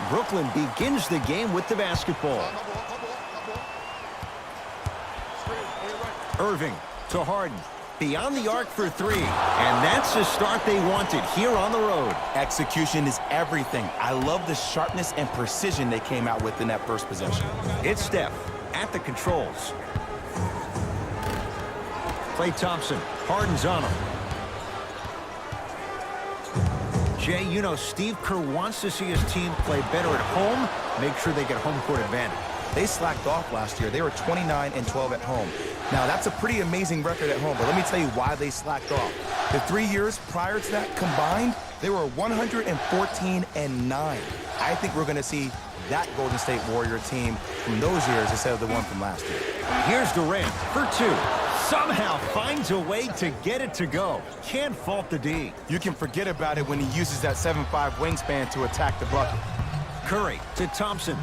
Brooklyn begins the game with the basketball. Irving to Harden. Beyond the arc for three. And that's the start they wanted here on the road. Execution is everything. I love the sharpness and precision they came out with in that first possession. It's Steph at the controls. Klay Thompson. Harden's on him. Jay, you know Steve Kerr wants to see his team play better at home, make sure they get home court advantage. They slacked off last year. They were 29-12 at home. Now, that's a pretty amazing record at home, but let me tell you why they slacked off. The 3 years prior to that combined, they were 114-9. I think we're going to see that Golden State Warrior team from those years instead of the one from last year. Here's Durant for two. Somehow finds a way to get it to go. Can't fault the D. You can forget about it when he uses that 7'5" wingspan to attack the bucket. Curry to Thompson.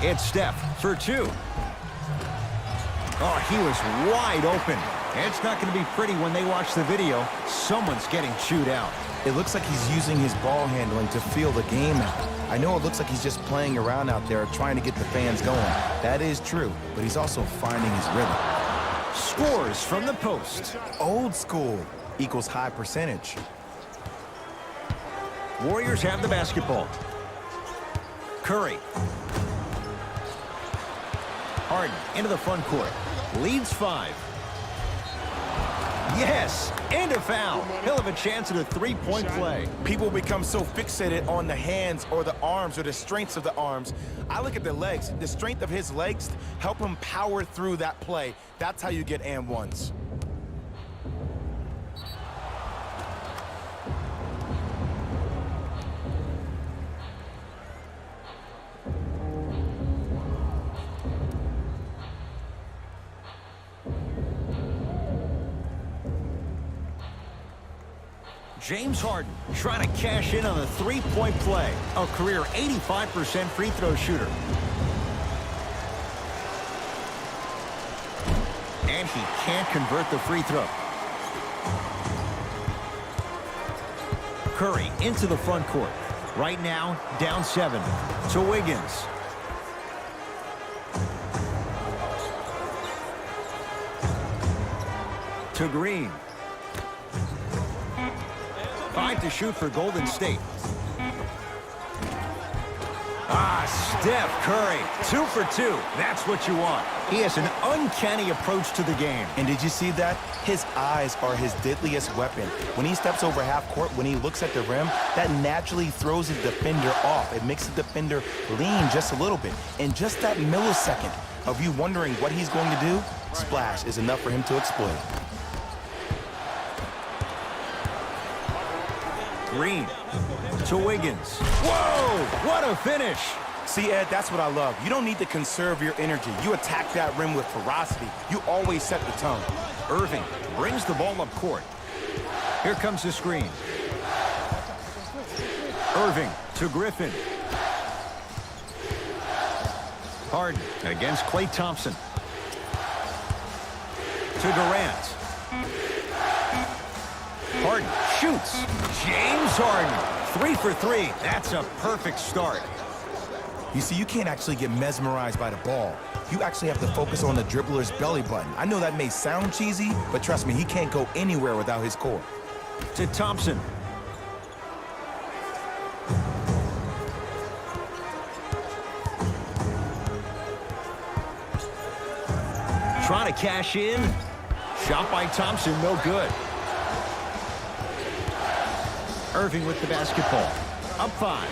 It's Steph for two. Oh, he was wide open. It's not going to be pretty when they watch the video. Someone's getting chewed out. It looks like he's using his ball handling to feel the game out. I know it looks like he's just playing around out there trying to get the fans going. That is true, but he's also finding his rhythm. Scores from the post. Old school equals high percentage. Warriors have the basketball. Curry. Harden into the front court. Leads 5. Yes, and a foul. He'll have a chance at a three-point play. People become so fixated on the hands or the arms or the strengths of the arms. I look at the legs. The strength of his legs help him power through that play. That's how you get and ones. James Harden trying to cash in on the three-point play. A career 85% free throw shooter. And he can't convert the free throw. Curry into the front court. Right now, down 7 to Wiggins. To Green. 5 to shoot for Golden State. Steph Curry, 2 for 2. That's what you want. He has an uncanny approach to the game. And did you see that? His eyes are his deadliest weapon. When he steps over half court, when he looks at the rim, that naturally throws the defender off. It makes the defender lean just a little bit. And just that millisecond of you wondering what he's going to do, splash is enough for him to exploit. Green to Wiggins. Whoa, what a finish. See, Ed, that's what I love. You don't need to conserve your energy. You attack that rim with ferocity. You always set the tone. Irving brings the ball up court. Here comes the screen. Irving to Griffin. Harden against Klay Thompson. To Durant. Harden shoots. James Harden, 3 for 3. That's a perfect start. You see, you can't actually get mesmerized by the ball. You actually have to focus on the dribbler's belly button. I know that may sound cheesy, but trust me, he can't go anywhere without his core. To Thompson. Trying to cash in. Shot by Thompson, no good. Irving with the basketball. Up 5.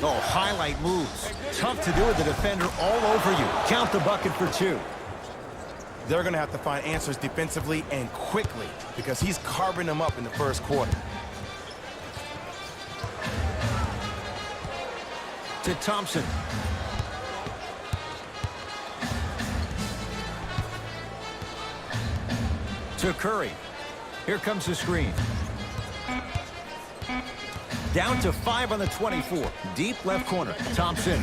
Oh, highlight moves. Tough to do with the defender all over you. Count the bucket for 2. They're going to have to find answers defensively and quickly because he's carving them up in the first quarter. To Thompson. To Curry. Here comes the screen. Down to 5 on the 24. Deep left corner. Thompson.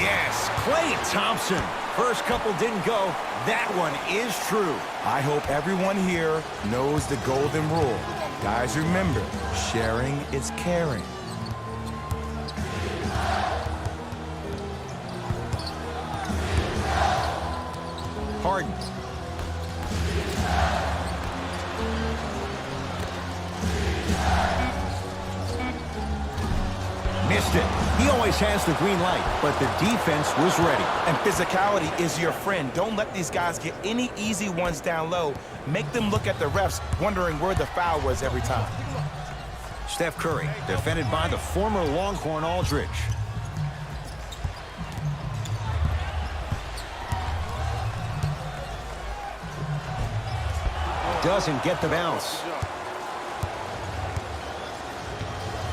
Yes, Klay Thompson. First couple didn't go. That one is true. I hope everyone here knows the golden rule. Guys, remember, sharing is caring. Harden. Missed it. He always has the green light, but the defense was ready. And physicality is your friend. Don't let these guys get any easy ones down low. Make them look at the refs, wondering where the foul was every time. Steph Curry, defended by the former Longhorn Aldridge. Doesn't get the bounce.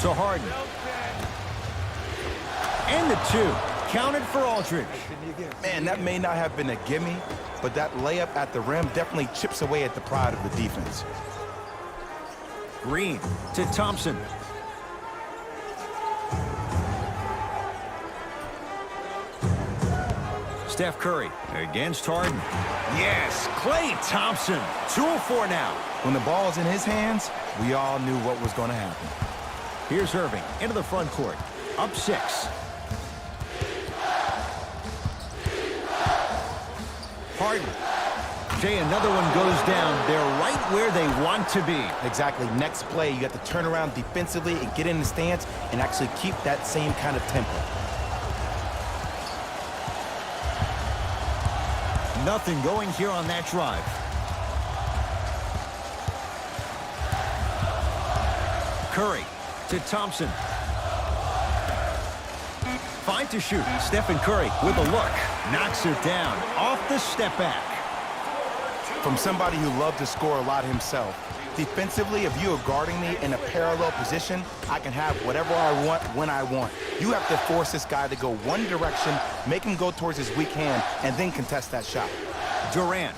To Harden. And the two. Counted for Aldridge. Man, that may not have been a gimme, but that layup at the rim definitely chips away at the pride of the defense. Green to Thompson. Steph Curry against Harden. Yes, Klay Thompson. 2 of 4 now. When the ball is in his hands, we all knew what was going to happen. Here's Irving into the front court. Up 6. Harden. Jay, another one goes down. They're right where they want to be. Exactly. Next play, you have to turn around defensively and get in the stance and actually keep that same kind of tempo. Nothing going here on that drive. Curry to Thompson. 5 to shoot. Stephen Curry with a look. Knocks it down off the step back. From somebody who loved to score a lot himself, defensively, if you are guarding me in a parallel position, I can have whatever I want when I want. You have to force this guy to go one direction, make him go towards his weak hand, and then contest that shot. Durant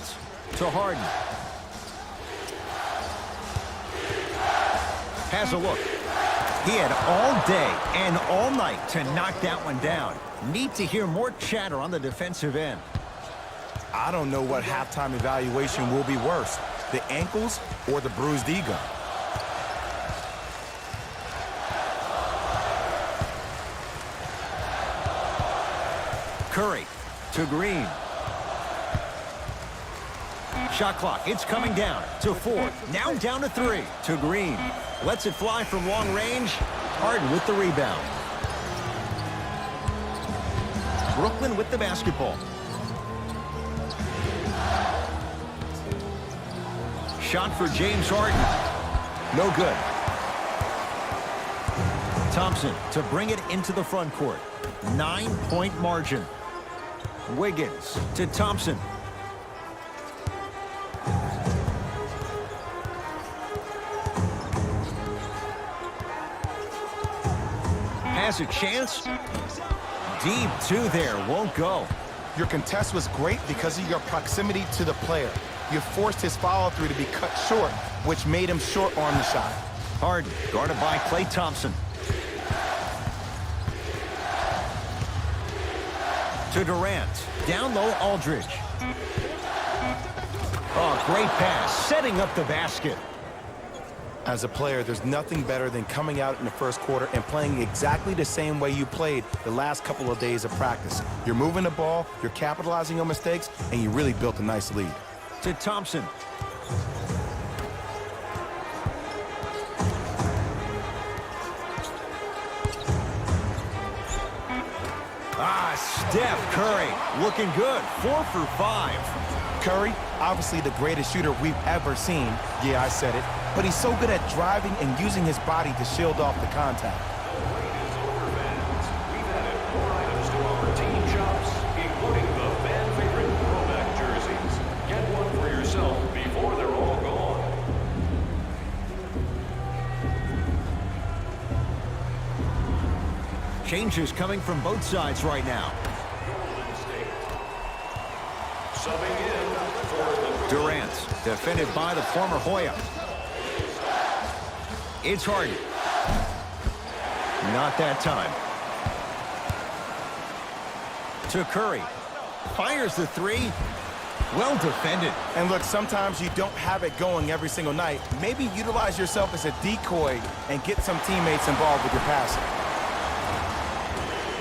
to Harden. Has a look. He had all day and all night to knock that one down. Need to hear more chatter on the defensive end. I don't know what halftime evaluation will be worse, the ankles or the bruised ego. Curry to Green. Shot clock, it's coming down to 4. Now down to 3. To Green. Lets it fly from long range. Harden with the rebound. Brooklyn with the basketball. Shot for James Harden. No good. Thompson to bring it into the front court. 9-point margin. Wiggins to Thompson. Has a chance. Deep 2 there. Won't go. Your contest was great because of your proximity to the player. You forced his follow-through to be cut short, which made him short-arm the shot. Harden guarded by Klay Thompson. To Durant. Down low, Aldridge. Oh, great pass. Setting up the basket. As a player, there's nothing better than coming out in the first quarter and playing exactly the same way you played the last couple of days of practice. You're moving the ball, you're capitalizing on mistakes, and you really built a nice lead. To Thompson. Steph Curry looking good. 4 for 5. Curry, obviously the greatest shooter we've ever seen. Yeah, I said it. But he's so good at driving and using his body to shield off the contact. We've added more items to our team shops, including the fan favorite throwback jerseys. Get one for yourself before they're all gone. Changes coming from both sides right now. Subbing in for the Durant, defended by the former Hoya. It's Harden. Not that time. To Curry. Fires the three. Well defended. And look, sometimes you don't have it going every single night. Maybe utilize yourself as a decoy and get some teammates involved with your passing.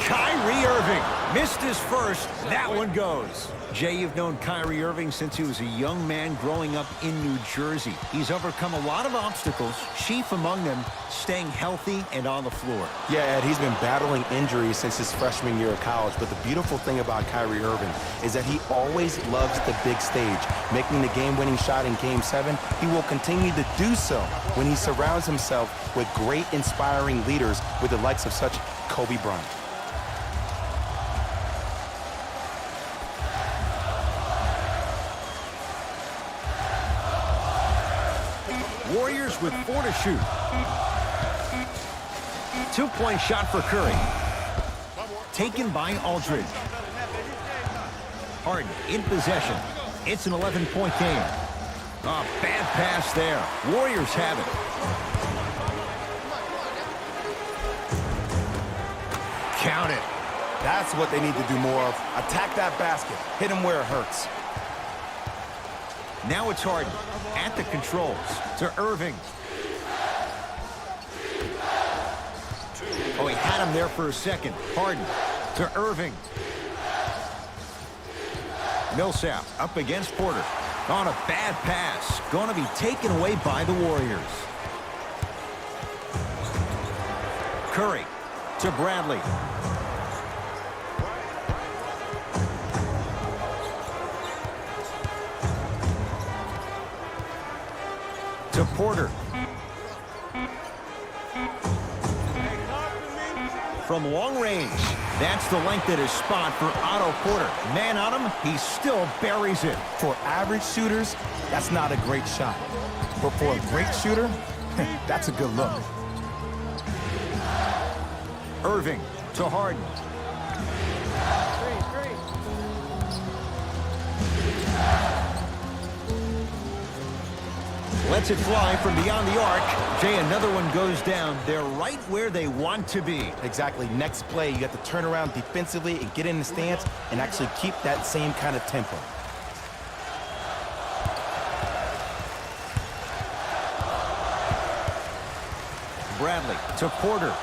Kyrie Irving missed his first. That one goes. Jay, you've known Kyrie Irving since he was a young man growing up in New Jersey. He's overcome a lot of obstacles, chief among them staying healthy and on the floor. Yeah, Ed, he's been battling injuries since his freshman year of college, but the beautiful thing about Kyrie Irving is that he always loves the big stage. Making the game-winning shot in Game 7, he will continue to do so when he surrounds himself with great, inspiring leaders with the likes of such Kobe Bryant. Warriors with 4 to shoot. 2-point shot for Curry. Taken by Aldridge. Harden in possession. It's an 11-point game. Oh, bad pass there. Warriors have it. Count it. That's what they need to do more of. Attack that basket. Hit him where it hurts. Now it's Harden at the controls to Irving. Oh, he had him there for a second. Harden to Irving. Millsap up against Porter. On a bad pass. Going to be taken away by the Warriors. Curry to Bradley. To Porter. From long range, that's the length at his spot for Otto Porter. Man on him, he still buries it. For average shooters, that's not a great shot. But for a great shooter, that's a good look. Irving to Harden. Lets it fly from beyond the arc. Jay, another one goes down. They're right where they want to be. Exactly. Next play, you have to turn around defensively and get in the stance and actually keep that same kind of tempo. Bradley to Porter.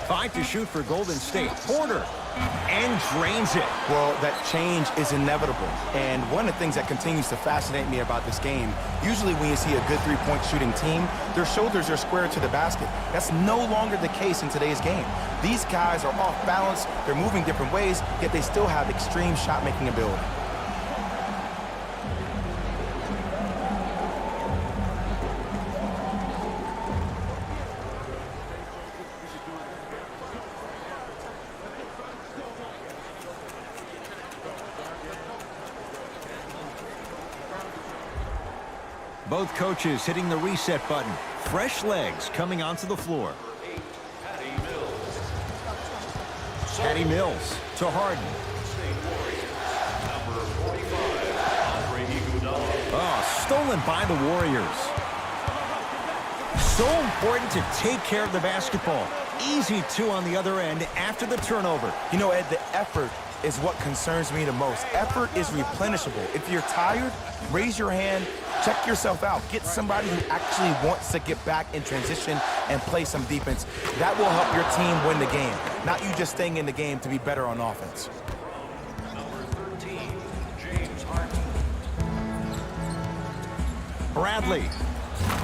Five to shoot for Golden State. Porter. And drains it. Well, that change is inevitable. And one of the things that continues to fascinate me about this game, usually when you see a good three-point shooting team, their shoulders are square to the basket. That's no longer the case in today's game. These guys are off balance, they're moving different ways, yet they still have extreme shot-making ability. Both coaches hitting the reset button. Fresh legs coming onto the floor. Patty Mills to Harden. Oh, stolen by the Warriors. So important to take care of the basketball. Easy two on the other end after the turnover. You know, Ed, the effort is what concerns me the most. Effort is replenishable. If you're tired, raise your hand, check yourself out. Get somebody who actually wants to get back in transition and play some defense. That will help your team win the game, not you just staying in the game to be better on offense. Number 13, James Harden. Bradley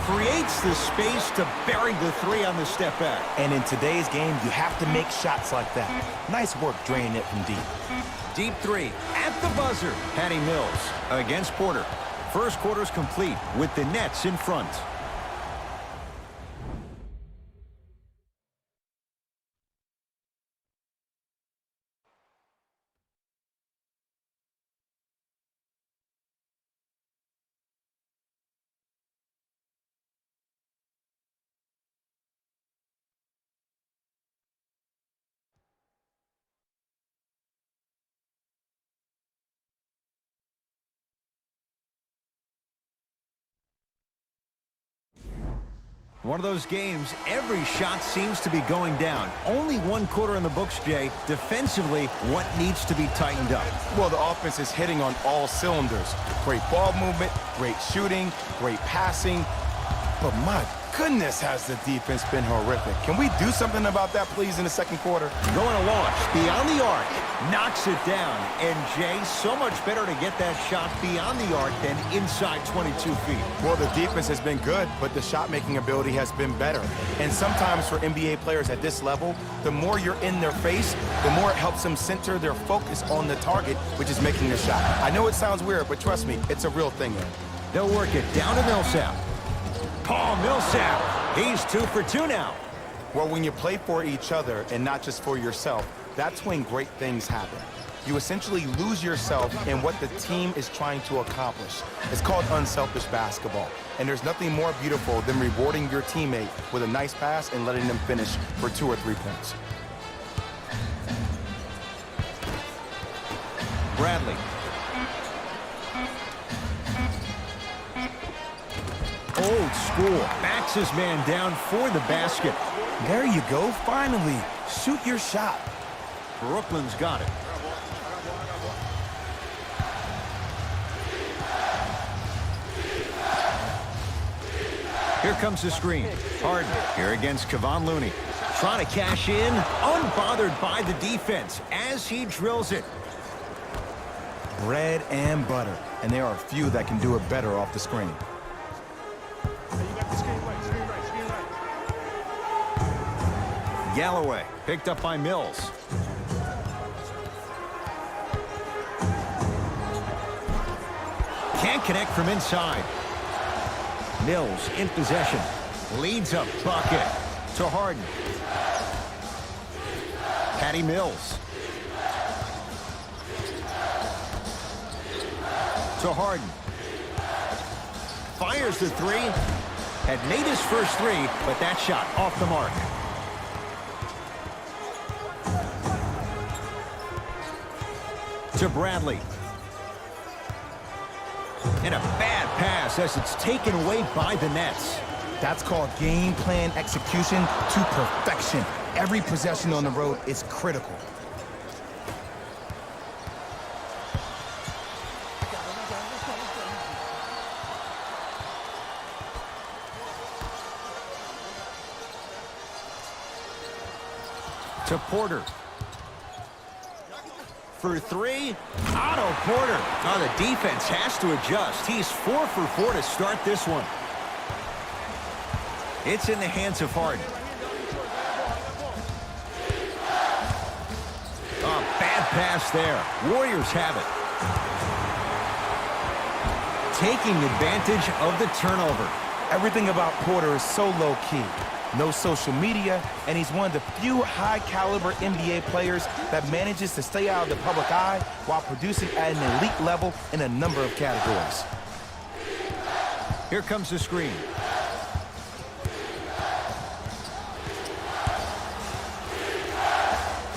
creates the space to bury the three on the step back. And in today's game, you have to make shots like that. Nice work draining it from deep. Deep three at the buzzer. Patty Mills against Porter. First quarter's complete with the Nets in front. One of those games, every shot seems to be going down. Only one quarter in the books, Jay. Defensively, what needs to be tightened up? Well, the offense is hitting on all cylinders. Great ball movement, great shooting, great passing. But my goodness, has the defense been horrific. Can we do something about that, please, in the second quarter? Going to launch, beyond the arc, knocks it down. And Jay, so much better to get that shot beyond the arc than inside 22 feet. Well, the defense has been good, but the shot-making ability has been better. And sometimes for NBA players at this level, the more you're in their face, the more it helps them center their focus on the target, which is making the shot. I know it sounds weird, but trust me, it's a real thing. They'll work it down to Millsap. Paul Millsap, he's 2 for 2 now. Well, when you play for each other and not just for yourself, that's when great things happen. You essentially lose yourself in what the team is trying to accomplish. It's called unselfish basketball. And there's nothing more beautiful than rewarding your teammate with a nice pass and letting them finish for 2 or 3 points. Bradley. Old school. Backs his man down for the basket. There you go, finally. Shoot your shot. Brooklyn's got it. Here comes the screen. Harden here against Kevon Looney. Trying to cash in, unbothered by the defense as he drills it. Bread and butter. And there are a few that can do it better off the screen. Galloway picked up by Mills. Can't connect from inside. Mills in possession. Leads a bucket to Harden. Patty Mills. To Harden. Fires the three. Had made his first three, but that shot off the mark. To Bradley. And a bad pass as it's taken away by the Nets. That's called game plan execution to perfection. Every possession on the road is critical. To Porter. For three, Otto Porter. Now the defense has to adjust. He's 4 for 4 to start this one. It's in the hands of Harden. Oh, bad pass there. Warriors have it. Taking advantage of the turnover. Everything about Porter is so low-key. No social media, and he's one of the few high-caliber NBA players that manages to stay out of the public eye while producing at an elite level in a number of categories. Here comes the screen.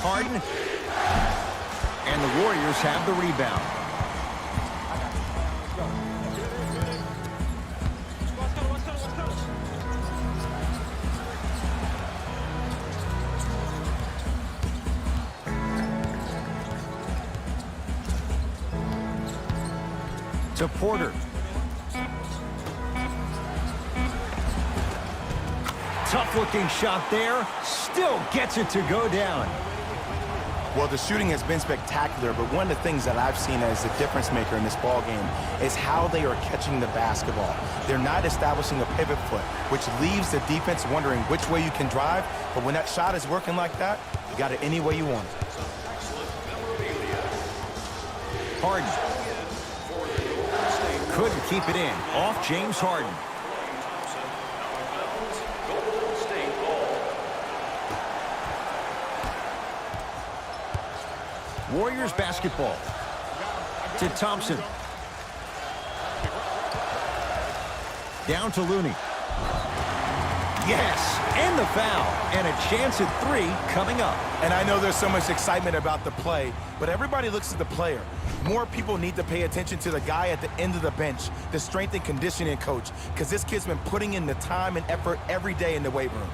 Harden. And the Warriors have the rebound. To Porter. Tough-looking shot there. Still gets it to go down. Well, the shooting has been spectacular, but one of the things that I've seen as a difference maker in this ball game is how they are catching the basketball. They're not establishing a pivot foot, which leaves the defense wondering which way you can drive. But when that shot is working like that, you got it any way you want it. Harden. Couldn't keep it in. Off James Harden. Warriors basketball. To Thompson. Down to Looney. Yes, and and the foul. And a chance at 3 coming up. And I know there's so much excitement about the play, but everybody looks at the player. More people need to pay attention to the guy at the end of the bench, the strength and conditioning coach, because this kid's been putting in the time and effort every day in the weight room.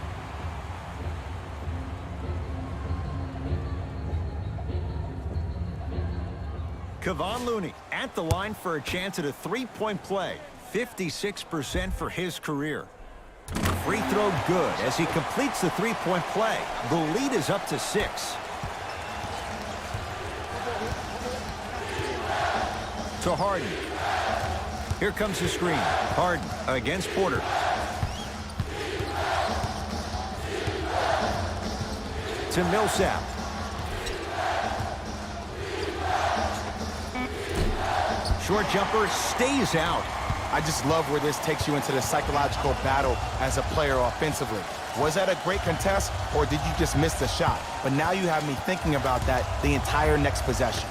Kevon Looney at the line for a chance at a 3-point play. 56% for his career. Free throw good as he completes the 3-point play. The lead is up to 6. To Harden. Here comes the screen. Harden against Porter. To Millsap. Short jumper stays out. I just love where this takes you into the psychological battle as a player offensively. Was that a great contest, or did you just miss the shot? But now you have me thinking about that the entire next possession.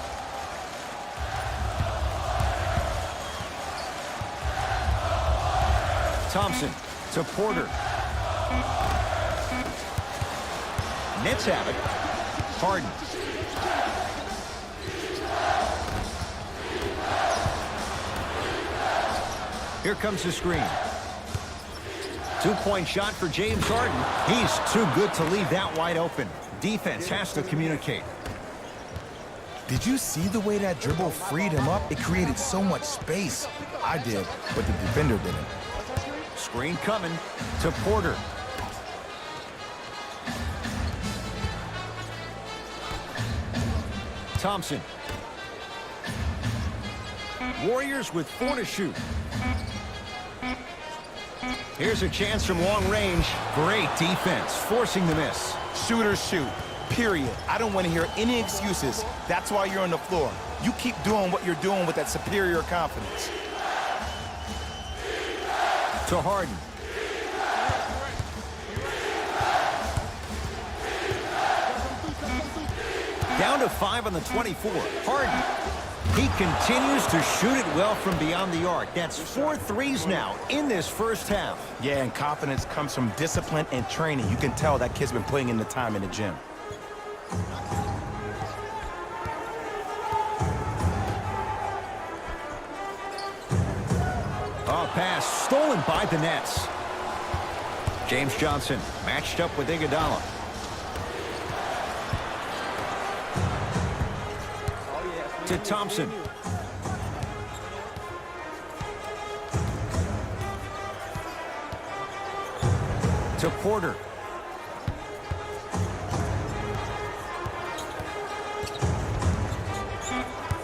Thompson to Porter. Nets have it. Harden. Here comes the screen. 2-point shot for James Harden. He's too good to leave that wide open. Defense has to communicate. Did you see the way that dribble freed him up? It created so much space. I did, but the defender didn't. Screen coming to Porter. Thompson. Warriors with 4 to shoot. Here's a chance from long range. Great defense, forcing the miss. Shooters shoot, period. I don't want to hear any excuses. That's why you're on the floor. You keep doing what you're doing with that superior confidence. To Harden. Down to 5 on the 24. Harden. He continues to shoot it well from beyond the arc. That's 4 threes now in this first half. Yeah, and confidence comes from discipline and training. You can tell that kid's been putting in the time in the gym. Oh, pass stolen by the Nets. James Johnson matched up with Iguodala. To Thompson. To Porter.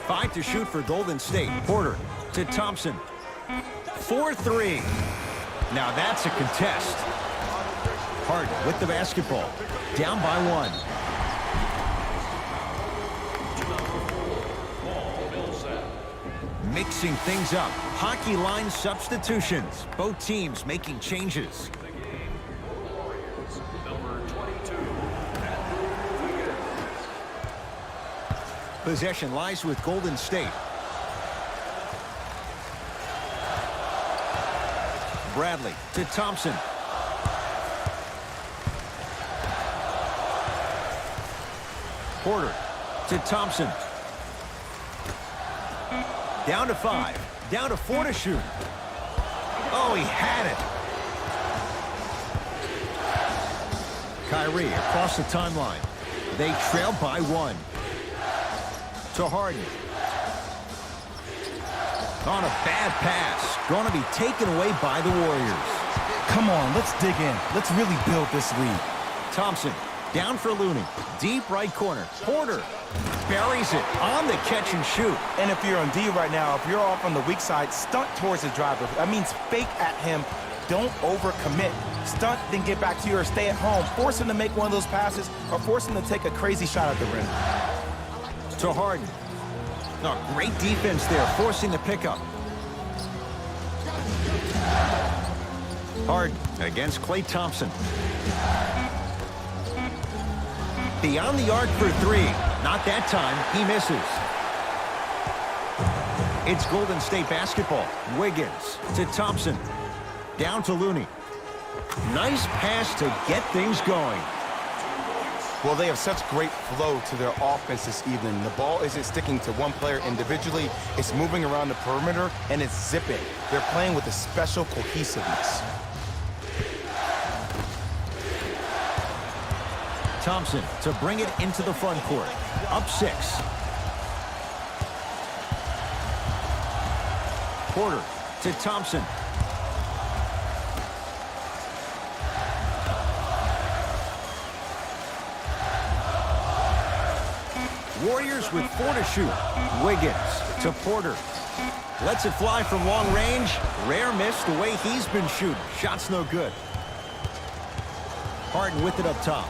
Five to shoot for Golden State. Porter to Thompson. 4-3. Now that's a contest. Harden with the basketball. Down by 1. Mixing things up. Hockey line substitutions. Both teams making changes. Warriors, number 22. Possession lies with Golden State. Bradley to Thompson. Porter to Thompson. Down to 5. Down to 4 to shoot. Oh, he had it. Kyrie across the timeline. They trail by 1. To Harden. On a bad pass. Going to be taken away by the Warriors. Come on, let's dig in. Let's really build this lead. Thompson down for Looney. Deep right corner. Porter buries it on the catch and shoot. And if you're on D right now, if you're off on the weak side, stunt towards the driver. That means fake at him. Don't overcommit. Stunt, then get back to you or stay at home. Force him to make one of those passes or force him to take a crazy shot at the rim. To Harden. Oh, great defense there, forcing the pickup. Harden against Klay Thompson. Beyond the arc for 3. Not that time. He misses. It's Golden State basketball. Wiggins to Thompson. Down to Looney. Nice pass to get things going. Well, they have such great flow to their offense this evening. The ball isn't sticking to one player individually. It's moving around the perimeter, and it's zipping. They're playing with a special cohesiveness. Thompson to bring it into the front court. Up 6. Porter to Thompson. Warriors with 4 to shoot. Wiggins to Porter. Lets it fly from long range. Rare miss the way he's been shooting. Shot's no good. Harden with it up top.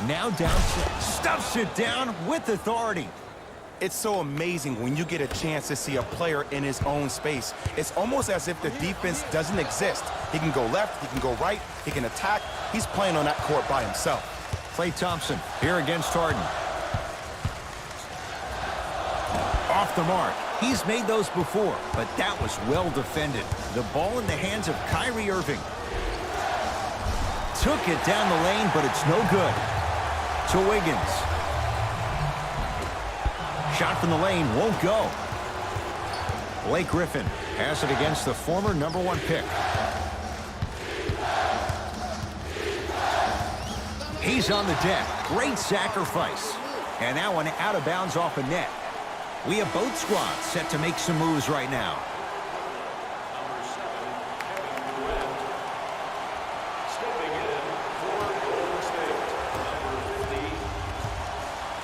Now down, stuffs it down with authority. It's so amazing when you get a chance to see a player in his own space. It's almost as if the defense doesn't exist. He can go left, he can go right, he can attack. He's playing on that court by himself. Klay Thompson here against Harden. Off the mark. He's made those before, but that was well defended. The ball in the hands of Kyrie Irving. Took it down the lane, but it's no good. To Wiggins. Shot from the lane won't go. Blake Griffin has it against the former #1 pick. He's on the deck. Great sacrifice. And that one out of bounds off a net. We have both squads set to make some moves right now.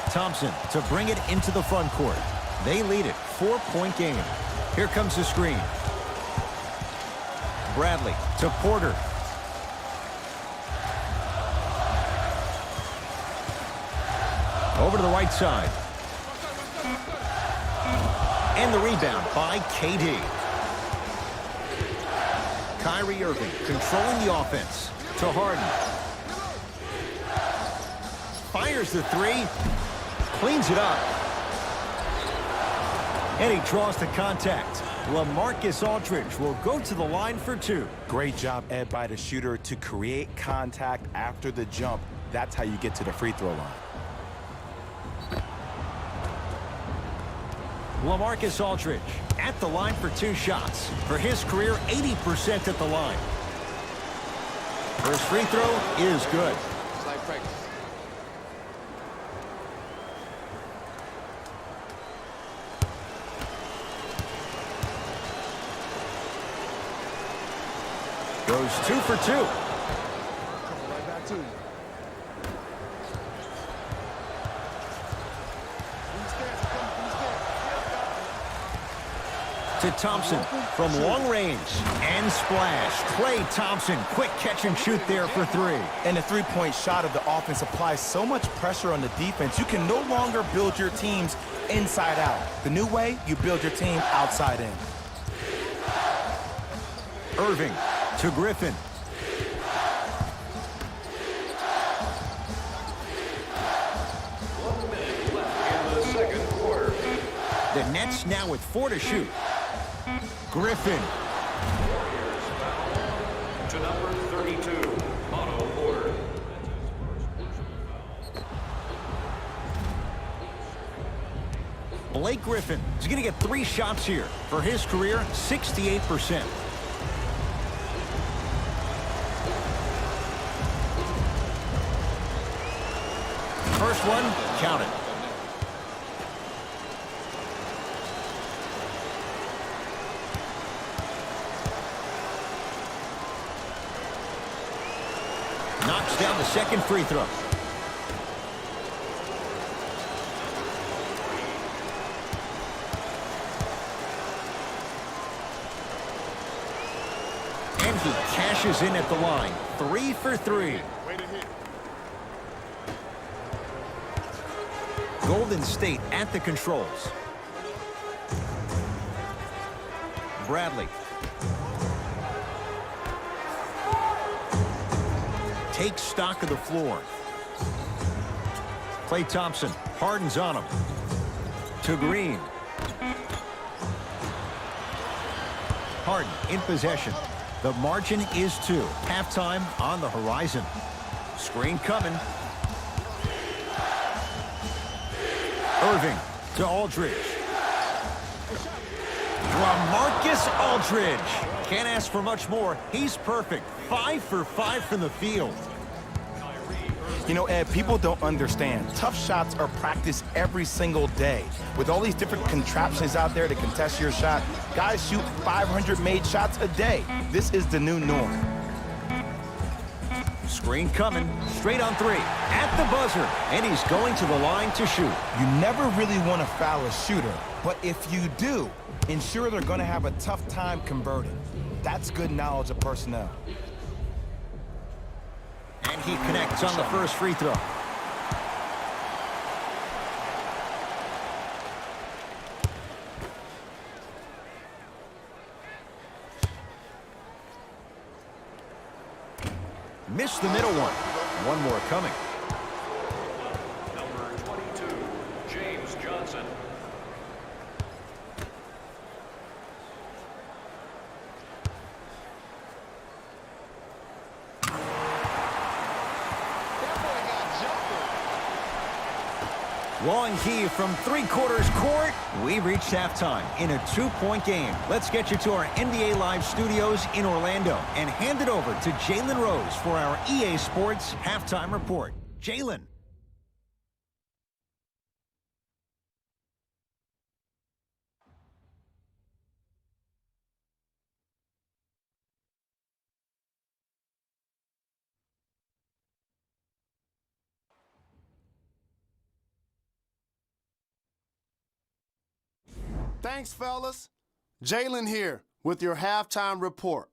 Thompson to bring it into the front court. They lead it. 4-point game. Here comes the screen. Bradley to Porter. Over to the right side. And the rebound by KD. Kyrie Irving controlling the offense. To Harden. Fires the 3. Cleans it up. And he draws the contact. LaMarcus Aldridge will go to the line for 2. Great job, Ed, by the shooter to create contact after the jump. That's how you get to the free throw line. LaMarcus Aldridge at the line for 2 shots. For his career, 80% at the line. First free throw is good. It's like practice. Goes 2 for 2. Right back to you. To Thompson from long range and splash. Klay Thompson, quick catch and shoot there for 3. And the three-point shot of the offense applies so much pressure on the defense, you can no longer build your teams inside out. The new way, you build your team outside in. Irving to Griffin. In the second quarter. The Nets now with 4 to shoot. Griffin. To number 32, Otto Porter. Blake Griffin is going to get 3 shots here. For his career, 68%. First one, count it. Knocks down the second free throw. And he cashes in at the line. 3 for 3. Golden State at the controls. Bradley. Takes stock of the floor. Klay Thompson. Harden's on him. To Green. Harden in possession. The margin is 2. Halftime on the horizon. Screen coming. Irving to Aldridge. Marcus Aldridge. Can't ask for much more. He's perfect. 5 for 5 from the field. You know, Ed, people don't understand. Tough shots are practiced every single day. With all these different contraptions out there to contest your shot, guys shoot 500 made shots a day. This is the new norm. Screen coming. Straight on 3. At the buzzer. And he's going to the line to shoot. You never really want to foul a shooter, but if you do, ensure they're going to have a tough time converting. That's good knowledge of personnel. And he connects on the first free throw. Missed the middle one. One more coming. Number 22, James Johnson. Long heave from 3/4 court. We reached halftime in a 2-point game. Let's get you to our NBA Live studios in Orlando and hand it over to Jalen Rose for our EA Sports halftime report. Jalen. Thanks, fellas. Jalen here with your halftime report.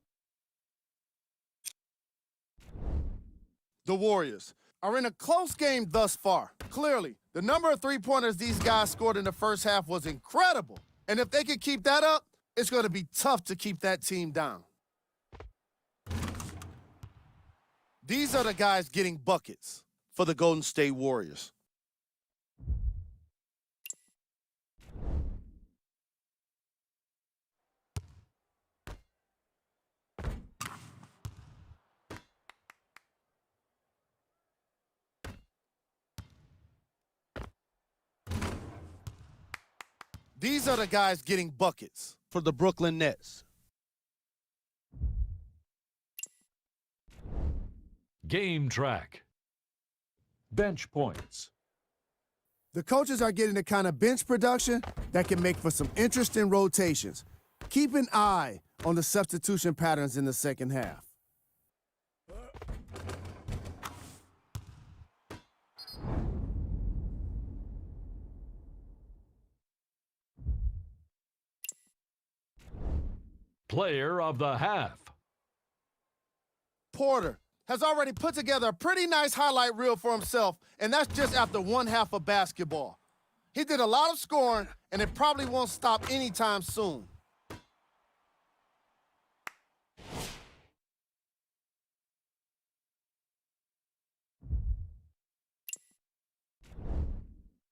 The Warriors are in a close game thus far. Clearly, the number of three-pointers these guys scored in the first half was incredible. And if they can keep that up, it's going to be tough to keep that team down. These are the guys getting buckets for the Golden State Warriors. These are the guys getting buckets for the Brooklyn Nets. Game track. Bench points. The coaches are getting the kind of bench production that can make for some interesting rotations. Keep an eye on the substitution patterns in the second half. Player of the half. Porter has already put together a pretty nice highlight reel for himself, and that's just after one half of basketball. He did a lot of scoring, and it probably won't stop anytime soon.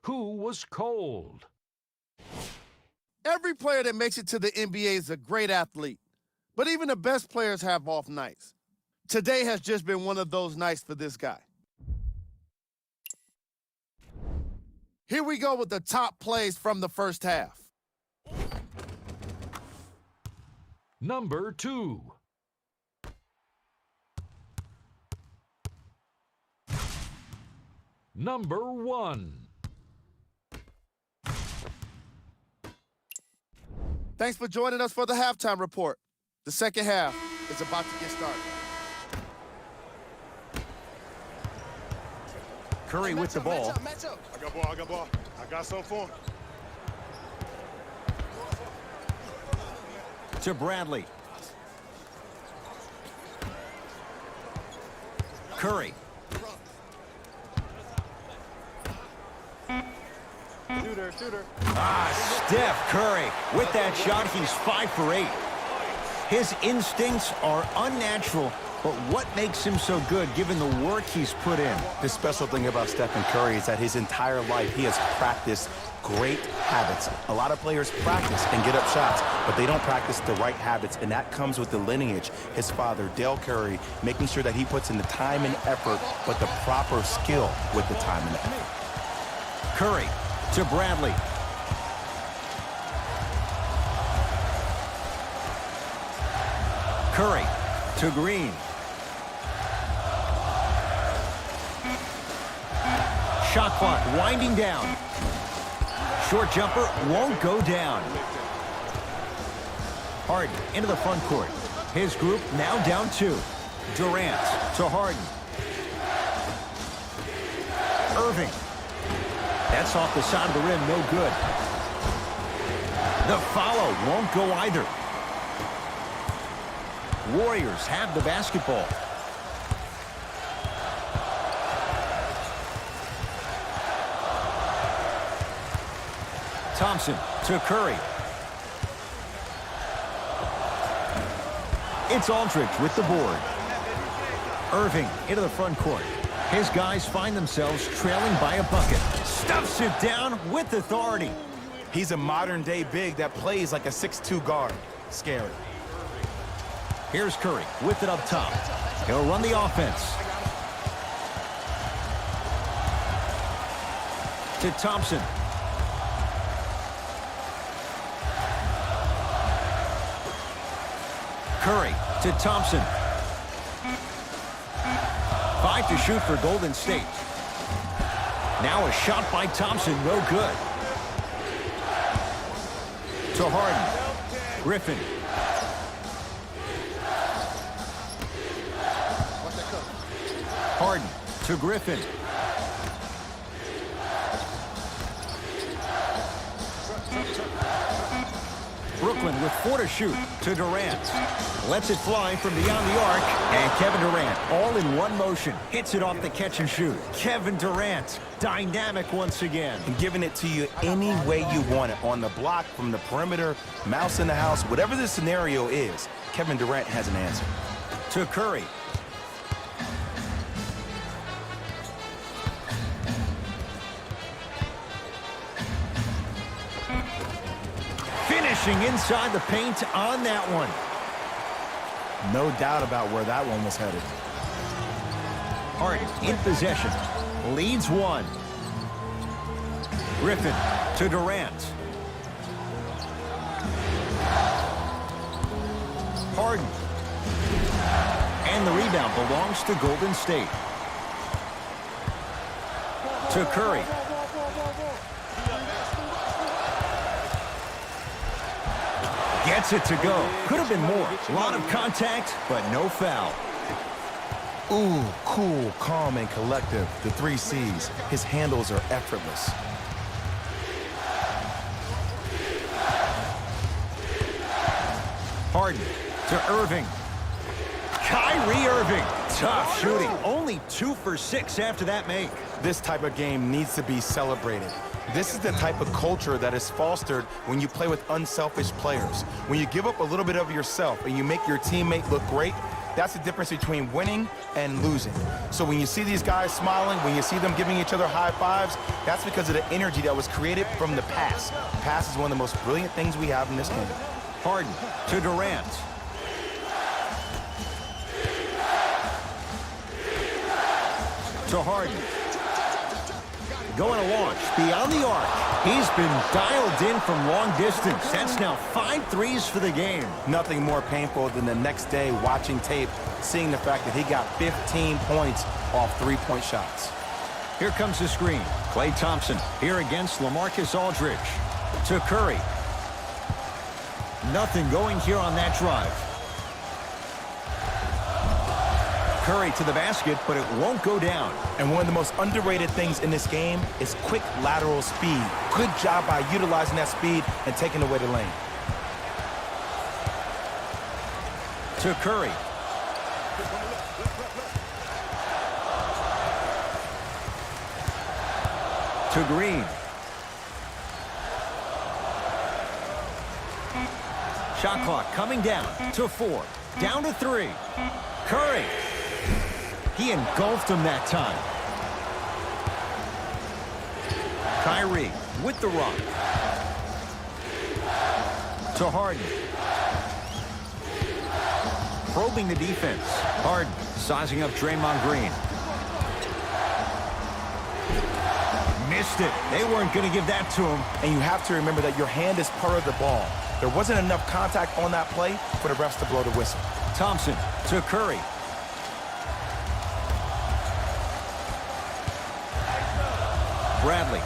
Who was cold? Every player that makes it to the NBA is a great athlete, but even the best players have off nights. Today has just been one of those nights for this guy. Here we go with the top plays from the first half. Number 2. Number 1. Thanks for joining us for the halftime report. The second half is about to get started. Curry with the ball. I got ball. I got something for him. To Bradley. Curry. Shooter. Steph Curry. With that shot, he's 5 for 8. His instincts are unnatural, But what makes him so good given the work he's put in? The special thing about Stephen Curry is that his entire life he has practiced great habits. A lot of players practice and get up shots, but they don't practice the right habits, and that comes with the lineage. His father, Dale Curry, making sure that he puts in the time and effort, but the proper skill with the time and effort. Curry to Bradley. Curry to Green. Shot clock winding down. Short jumper won't go down. Harden into the front court. His group now down 2. Durant to Harden. Irving. That's off the side of the rim, no good. The follow won't go either. Warriors have the basketball. Thompson to Curry. It's Aldridge with the board. Irving into the front court. His guys find themselves trailing by a bucket. Stuffs it down with authority. He's a modern-day big that plays like a 6'2 guard. Scary. Here's Curry with it up top. He'll run the offense. To Thompson. Curry to Thompson. 5 to shoot for Golden State. Now a shot by Thompson, no good. To Harden. Griffin. Harden to Griffin. Brooklyn with 4 to shoot to Durant. Lets it fly from beyond the arc. And Kevin Durant, all in one motion, hits it off the catch and shoot. Kevin Durant, dynamic once again. And giving it to you any way you want it. On the block, from the perimeter, mouse in the house, whatever the scenario is, Kevin Durant has an answer. To Curry. Finishing inside the paint on that one. No doubt about where that one was headed. Harden in possession. Leads 1. Griffin to Durant. Harden. And the rebound belongs to Golden State. To Curry. Gets it to go. Could have been more. A lot of contact, but no foul. Ooh, cool, calm, and collective. The 3 C's. His handles are effortless. Harden to Irving. Kyrie Irving. Tough shooting. Only 2 for 6 after that make. This type of game needs to be celebrated. This is the type of culture that is fostered when you play with unselfish players. When you give up a little bit of yourself and you make your teammate look great, that's the difference between winning and losing. So when you see these guys smiling, when you see them giving each other high fives, that's because of the energy that was created from the pass. Pass is one of the most brilliant things we have in this game. Harden to Durant. To Harden. Going to launch beyond the arc. He's been dialed in from long distance. That's now 5 threes for the game. Nothing more painful than the next day watching tape, seeing the fact that he got 15 points off 3-point shots. Here comes the screen. Klay Thompson here against LaMarcus Aldridge. To Curry. Nothing going here on that drive. Curry to the basket, but it won't go down. And one of the most underrated things in this game is quick lateral speed. Good job by utilizing that speed and taking away the lane. To Curry. To Green. Shot clock coming down to 4. Down to 3. Curry. He engulfed him that time. Kyrie with the rock. To Harden. Probing the defense. Harden sizing up Draymond Green. Missed it. They weren't going to give that to him. And you have to remember that your hand is part of the ball. There wasn't enough contact on that play for the refs to blow the whistle. Thompson to Curry. Bradley.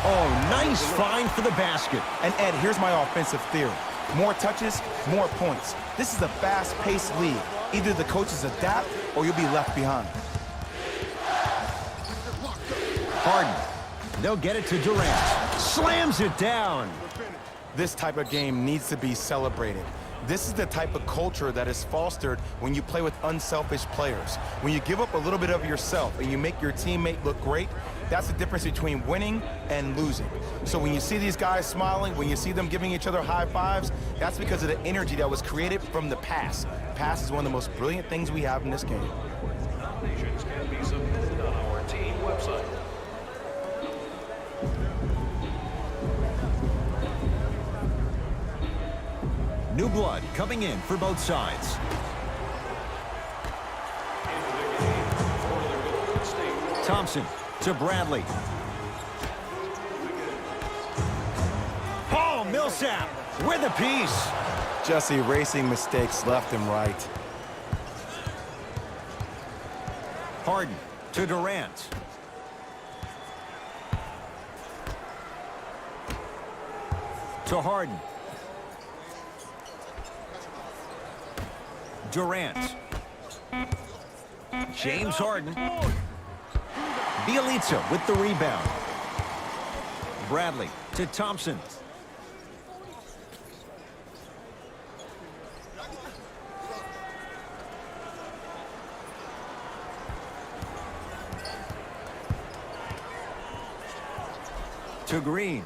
Oh, nice find for the basket. And Ed, here's my offensive theory. More touches, more points. This is a fast-paced league. Either the coaches adapt or you'll be left behind. Harden. They'll get it to Durant. Slams it down. This type of game needs to be celebrated. This is the type of culture that is fostered when you play with unselfish players. When you give up a little bit of yourself and you make your teammate look great, that's the difference between winning and losing. So when you see these guys smiling, when you see them giving each other high fives, that's because of the energy that was created from the pass. Pass is one of the most brilliant things we have in this game. Nominations can be submitted on our team website. New blood coming in for both sides. Thompson to Bradley. Paul Millsap with a piece. Just erasing mistakes left and right. Harden to Durant. To Harden. Durant. James Harden. Bielitsa with the rebound. Bradley to Thompson. To Green.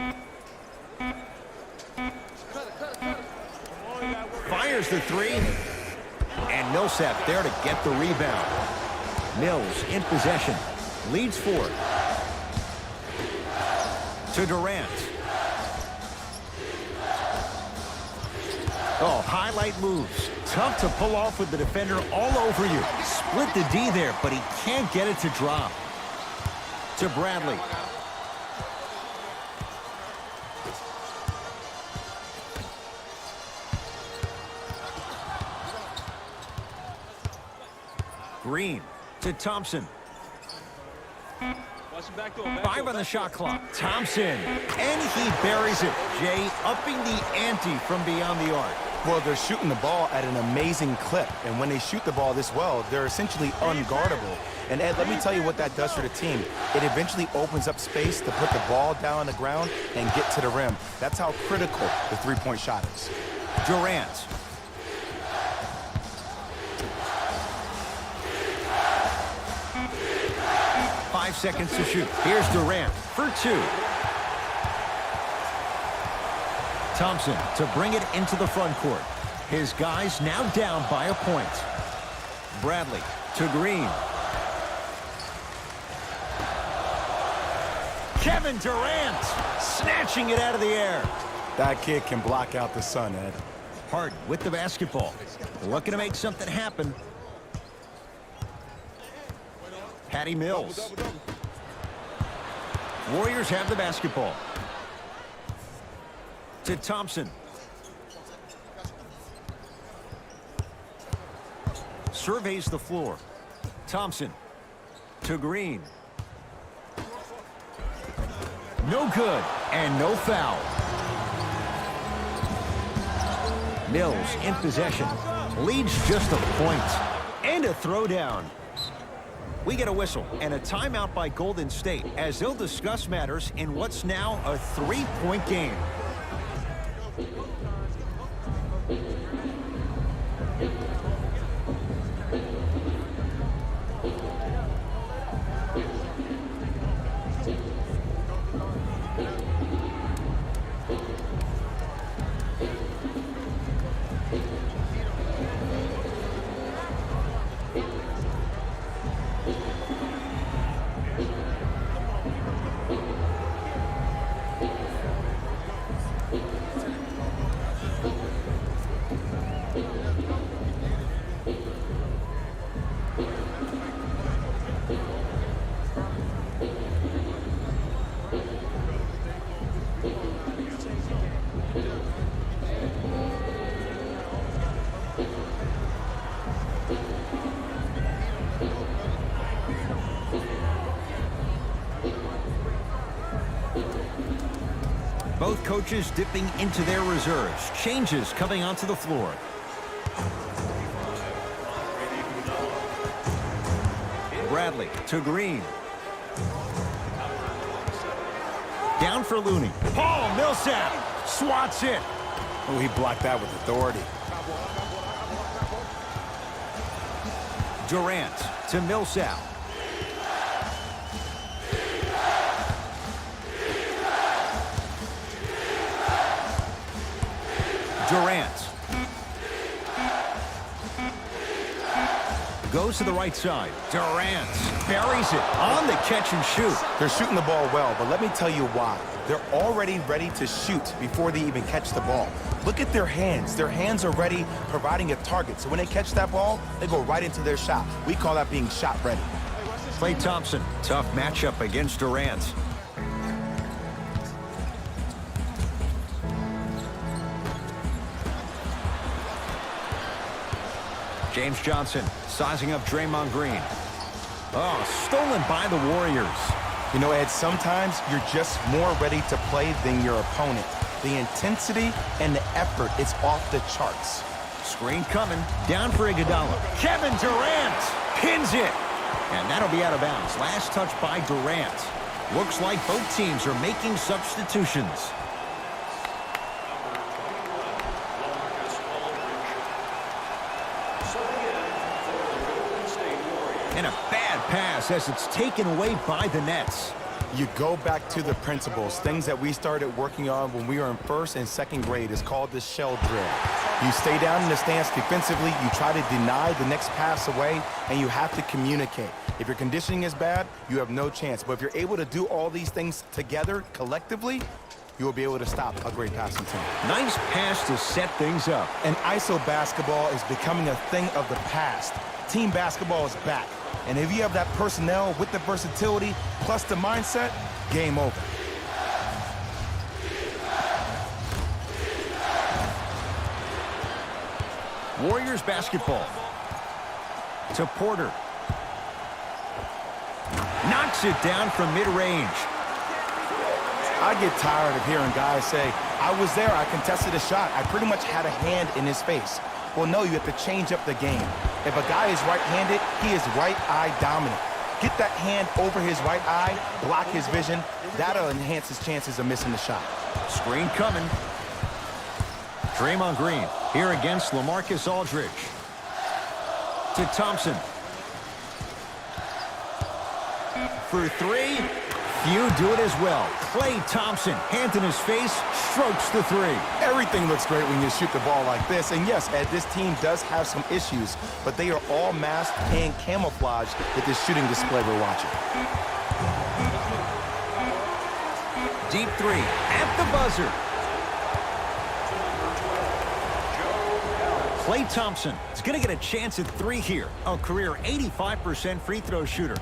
Fires the three. And Millsap there to get the rebound. Mills in possession. Leads 4. To Durant. Oh, highlight moves. Tough to pull off with the defender all over you. Split the D there, but he can't get it to drop. To Bradley. Green to Thompson. 5 on the shot clock. Thompson. And he buries it. Jay upping the ante from beyond the arc. Well, they're shooting the ball at an amazing clip. And when they shoot the ball this well, they're essentially unguardable. And Ed, let me tell you what that does for the team. It eventually opens up space to put the ball down on the ground and get to the rim. That's how critical the three-point shot is. Durant. Five seconds to shoot. Here's Durant for 2. Thompson to bring it into the front court. His guys now down by a point. Bradley to Green. Kevin Durant snatching it out of the air. That kid can block out the sun, Ed. Harden with the basketball. Looking to make something happen. Patty Mills. Warriors have the basketball. To Thompson. Surveys the floor. Thompson to Green. No good and no foul. Mills in possession. Leads just a point. And a throwdown. We get a whistle and a timeout by Golden State as they'll discuss matters in what's now a 3-point game. Both coaches dipping into their reserves. Changes coming onto the floor. Bradley to Green. Down for Looney. Paul Millsap swats it. Oh, he blocked that with authority. Durant to Millsap. Durant goes to the right side. Durant buries it on the catch and shoot. They're shooting the ball well, but let me tell you why. They're already ready to shoot before they even catch the ball. Look at their hands. Their hands are ready, providing a target. So when they catch that ball, they go right into their shot. We call that being shot ready. Klay Thompson, tough matchup against Durant. James Johnson sizing up Draymond Green. Oh, stolen by the Warriors. You know, Ed, sometimes you're just more ready to play than your opponent. The intensity and the effort is off the charts. Screen coming. Down for Iguodala. Kevin Durant pins it. And that'll be out of bounds. Last touch by Durant. Looks like both teams are making substitutions. And a bad pass as it's taken away by the Nets. You go back to the principles, things that we started working on when we were in first and second grade. Is called the shell drill. You stay down in the stance defensively, you try to deny the next pass away, and you have to communicate. If your conditioning is bad, you have no chance. But if you're able to do all these things together, collectively, you will be able to stop a great passing team. Nice pass to set things up. And ISO basketball is becoming a thing of the past. Team basketball is back. And if you have that personnel with the versatility plus the mindset, game over. Warriors basketball. To Porter. Knocks it down from mid-range. I get tired of hearing guys say, I was there, I contested a shot, I pretty much had a hand in his face. Well, no, you have to change up the game. If a guy is right-handed, he is right eye dominant. Get that hand over his right eye, block his vision. That'll enhance his chances of missing the shot. Screen coming. Draymond Green here against LaMarcus Aldridge. To Thompson. For three. Few do it as well. Klay Thompson, hand in his face, strokes the three. Everything looks great when you shoot the ball like this. And yes, Ed, this team does have some issues, but they are all masked and camouflaged with this shooting display we're watching. Deep three at the buzzer. Klay Thompson is going to get a chance at three here. A career 85% free throw shooter.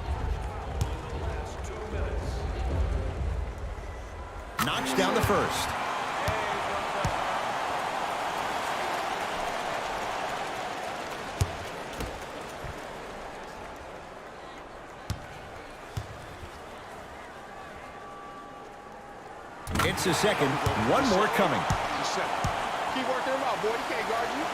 Knocks down the first. It's a second. One more coming. Keep working him out, boy. He can't guard you.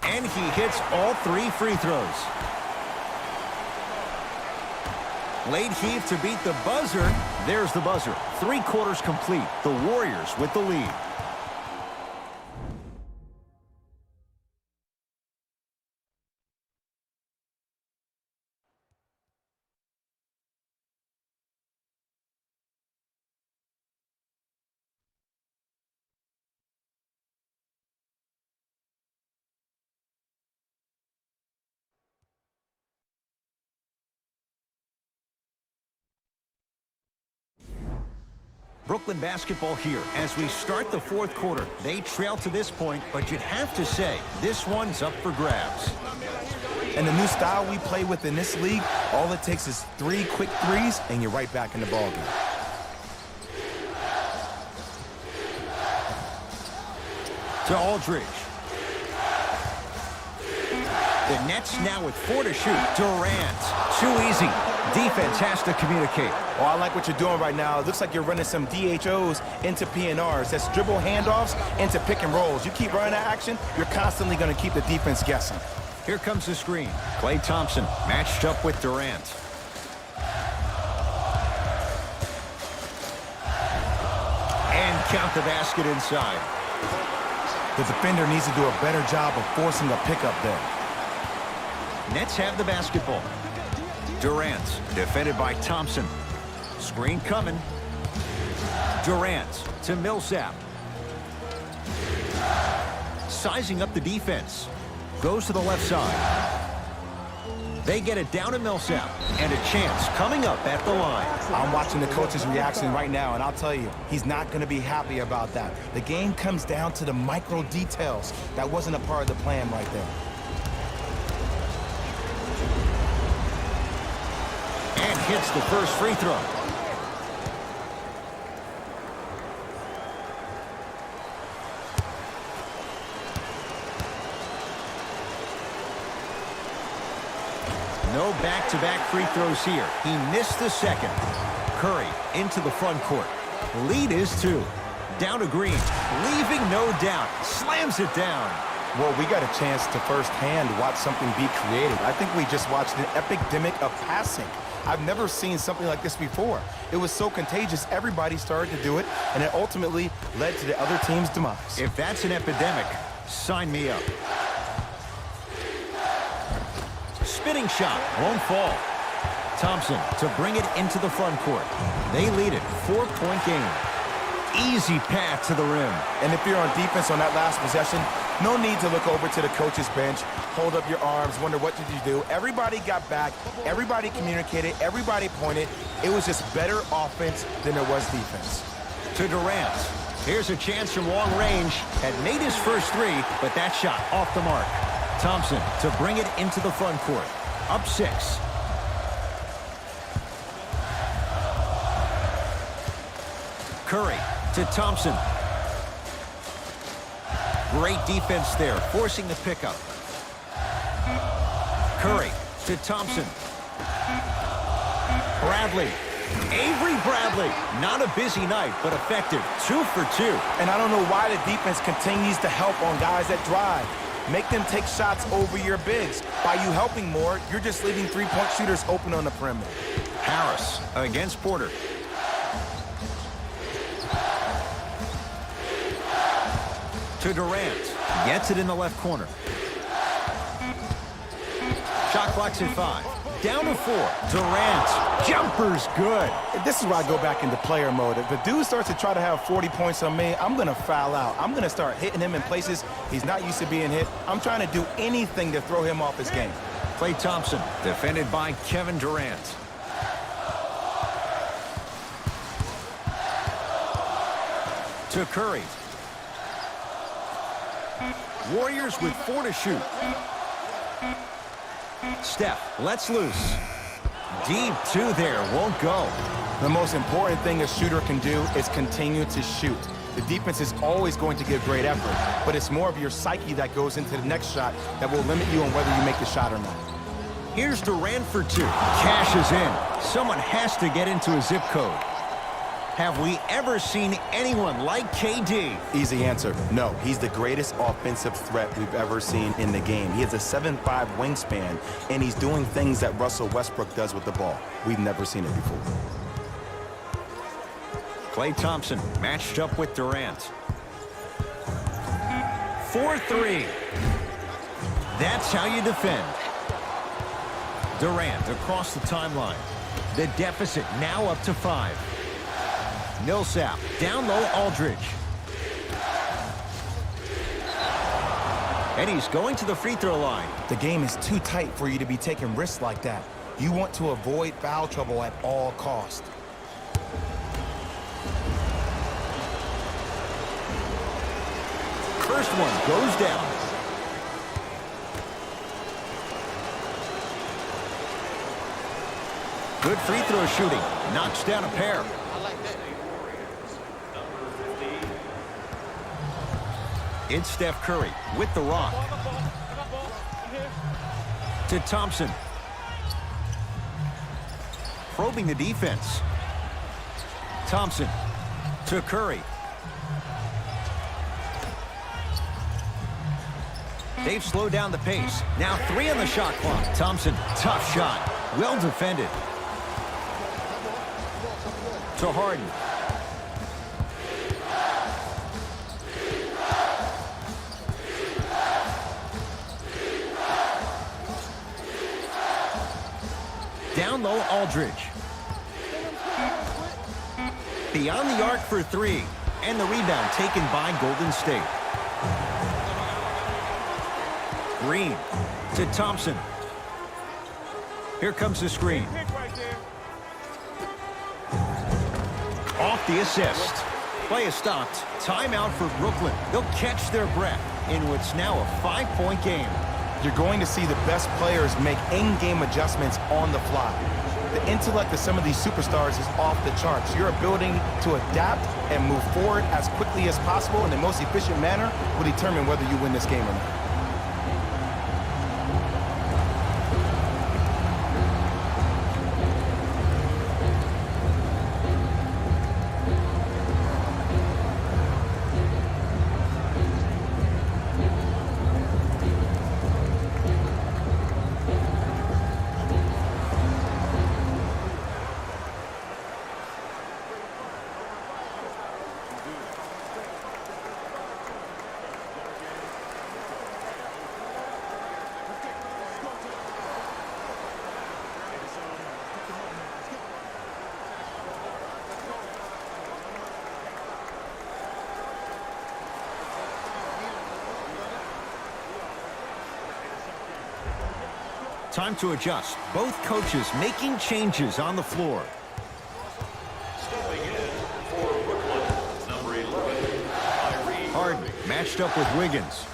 And he hits all three free throws. Late heave to beat the buzzer. There's the buzzer. 3 quarters complete. The Warriors with the lead. Brooklyn basketball here as we start the fourth quarter. They trail to this point, but you'd have to say this one's up for grabs. And the new style we play with in this league, all it takes is 3 quick threes, and you're right back in the ballgame. To Aldridge. The Nets now with 4 to shoot. Durant. Too easy. Defense has to communicate. Oh, I like what you're doing right now. It looks like you're running some DHOs into PNRs. That's dribble handoffs into pick and rolls. You keep running that action, you're constantly going to keep the defense guessing. Here comes the screen. Klay Thompson matched up with Durant. And count the basket inside. The defender needs to do a better job of forcing a pickup there. Nets have the basketball. Durant, defended by Thompson. Screen coming. Durant to Millsap. Sizing up the defense. Goes to the left side. They get it down to Millsap. And a chance coming up at the line. I'm watching the coach's reaction right now, and I'll tell you, he's not going to be happy about that. The game comes down to the micro details. That wasn't a part of the plan right there. And hits the first free throw. No back-to-back free throws here. He missed the second. Curry into the front court. Lead is 2. Down to Green. Leaving no doubt. Slams it down. Well, we got a chance to firsthand watch something be created. I think we just watched an epidemic of passing. I've never seen something like this before. It was so contagious, everybody started to do it, and it ultimately led to the other team's demise. If that's an epidemic, sign me up. Spinning shot, won't fall. Thompson to bring it into the front court. They lead it, 4-point game. Easy path to the rim. And if you're on defense on that last possession, no need to look over to the coach's bench, hold up your arms, wonder what did you do. Everybody got back, everybody communicated, everybody pointed. It was just better offense than there was defense. To Durant. Here's a chance from long range. Had made his first 3, but that shot off the mark. Thompson to bring it into the front court. Up 6. Curry to Thompson. Great defense there, forcing the pickup. Curry to Thompson. Bradley. Avery Bradley. Not a busy night, but effective. 2 for 2. And I don't know why the defense continues to help on guys that drive. Make them take shots over your bigs. By you helping more, you're just leaving three-point shooters open on the perimeter. Harris against Porter. To Durant. Gets it in the left corner. Shot clock's at 5. Down to 4. Durant. Jumper's good. This is where I go back into player mode. If the dude starts to try to have 40 points on me, I'm going to foul out. I'm going to start hitting him in places he's not used to being hit. I'm trying to do anything to throw him off his game. Klay Thompson, defended by Kevin Durant. To Curry. Warriors with 4 to shoot. Steph lets loose. Deep 2 there, won't go. The most important thing a shooter can do is continue to shoot. The defense is always going to give great effort, but it's more of your psyche that goes into the next shot that will limit you on whether you make the shot or not. Here's Durant for 2. Cashes in. Someone has to get into a zip code. Have we ever seen anyone like KD? Easy answer. No, he's the greatest offensive threat we've ever seen in the game. He has a 7'5" wingspan, and he's doing things that Russell Westbrook does with the ball. We've never seen it before. Klay Thompson matched up with Durant. 4-3. That's how you defend. Durant across the timeline. The deficit now up to 5. Millsap down low, Aldridge. And he's going to the free throw line. The game is too tight for you to be taking risks like that. You want to avoid foul trouble at all costs. First one goes down. Good free throw shooting. Knocks down a pair. It's Steph Curry with the rock. To Thompson. Probing the defense. Thompson to Curry. They've slowed down the pace. Now 3 on the shot clock. Thompson, tough shot. Well defended. To Harden. Down low, Aldridge. Beyond the arc for 3. And the rebound taken by Golden State. Green to Thompson. Here comes the screen. Off the assist. Play is stopped. Timeout for Brooklyn. They'll catch their breath in what's now a 5-point game. You're going to see the best players make in-game adjustments on the fly. The intellect of some of these superstars is off the charts. Your ability to adapt and move forward as quickly as possible in the most efficient manner will determine whether you win this game or not. Time to adjust. Both coaches making changes on the floor. Stepping in for Brooklyn, number 11, Kyrie. Harden matched up with Wiggins.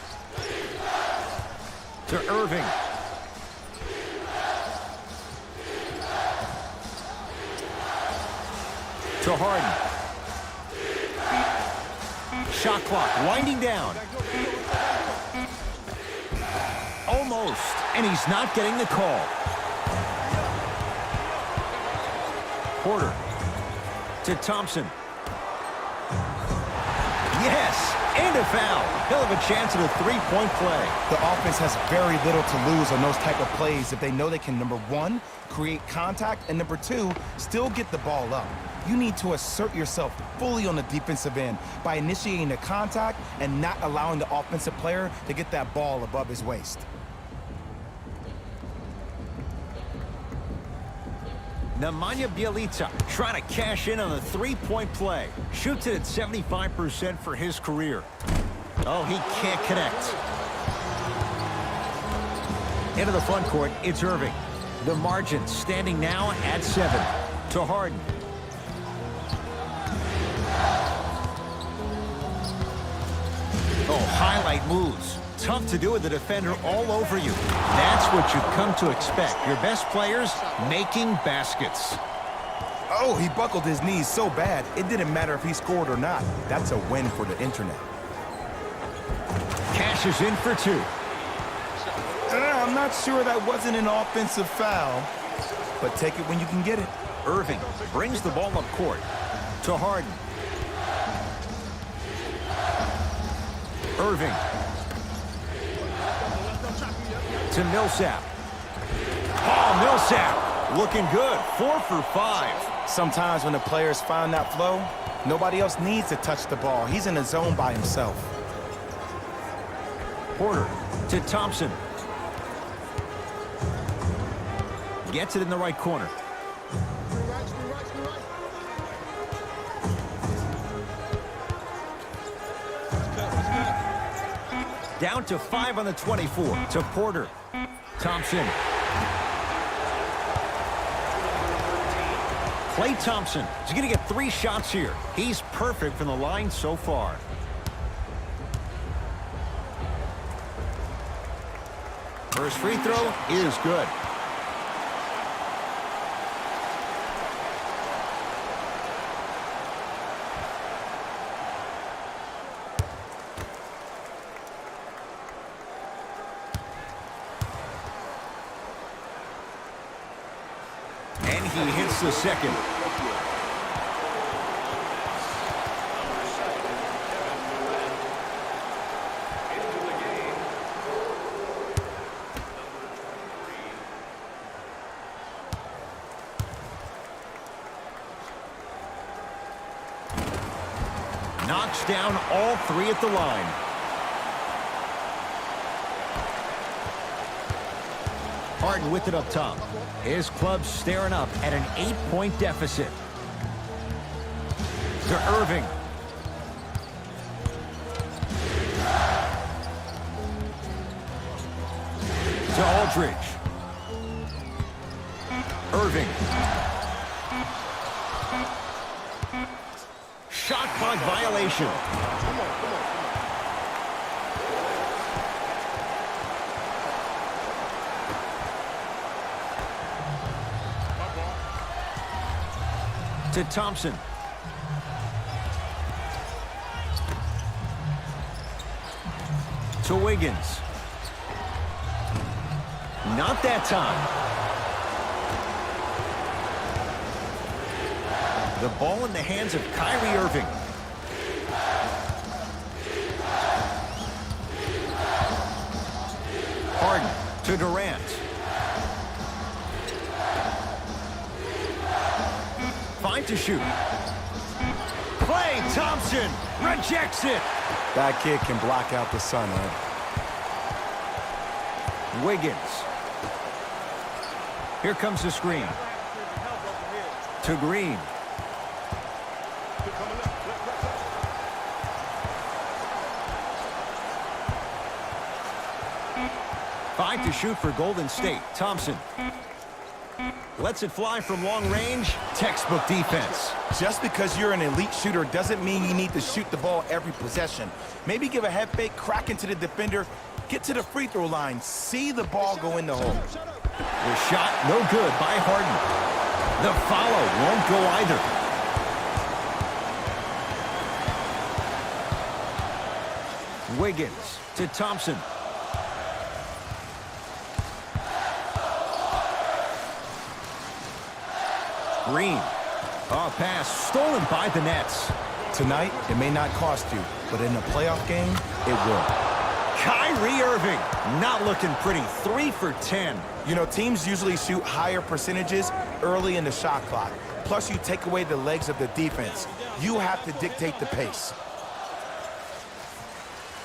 To Irving. To Harden. Shot clock winding down. Almost, and he's not getting the call. Porter to Thompson. Yes, and a foul. He'll have a chance at a 3-point play. The offense has very little to lose on those type of plays if they know they can, number 1, create contact, and number 2, still get the ball up. You need to assert yourself fully on the defensive end by initiating the contact and not allowing the offensive player to get that ball above his waist. Nemanja Bjelica trying to cash in on a 3-point play. Shoots it at 75% for his career. Oh, he can't connect. Into the front court, it's Irving. The margin standing now at 7. To Harden. Oh, highlight moves. Tough to do with the defender all over you. That's what you've come to expect. Your best players making baskets. Oh, he buckled his knees so bad, it didn't matter if he scored or not. That's a win for the internet. Cashes in for 2. I'm not sure that wasn't an offensive foul, but take it when you can get it. Irving brings the ball up court. To Harden. Irving. To Millsap. Oh, Millsap looking good. 4 for 5. Sometimes when the players find that flow, nobody else needs to touch the ball. He's in the zone by himself. Porter to Thompson. Gets it in the right corner. Down to 5 on the 24. To Porter. Thompson. Klay Thompson is going to get 3 shots here. He's perfect from the line so far. First free throw is good. He hits the second. Knocks down all three at the line. Harden with it up top. His club's staring up at an 8-point deficit. To Irving. To Aldridge. Irving. Shot clock violation. To Thompson. To Wiggins. Not that time. The ball in the hands of Kyrie Irving. Harden to Durant. Fine to shoot. Klay Thompson rejects it. That kid can block out the sun, Ed. Wiggins. Here comes the screen. To Green. Five to shoot for Golden State. Thompson. Lets it fly from long range. Textbook defense. Just because you're an elite shooter doesn't mean you need to shoot the ball every possession. Maybe give a head fake, crack into the defender, get to the free throw line, see the ball go in the hole. The shot no good by Harden. The follow won't go either. Wiggins to Thompson. Green. A pass stolen by the Nets. Tonight, it may not cost you, but in a playoff game, it will. Kyrie Irving, not looking pretty. 3 for 10. You know, teams usually shoot higher percentages early in the shot clock. Plus, you take away the legs of the defense. You have to dictate the pace.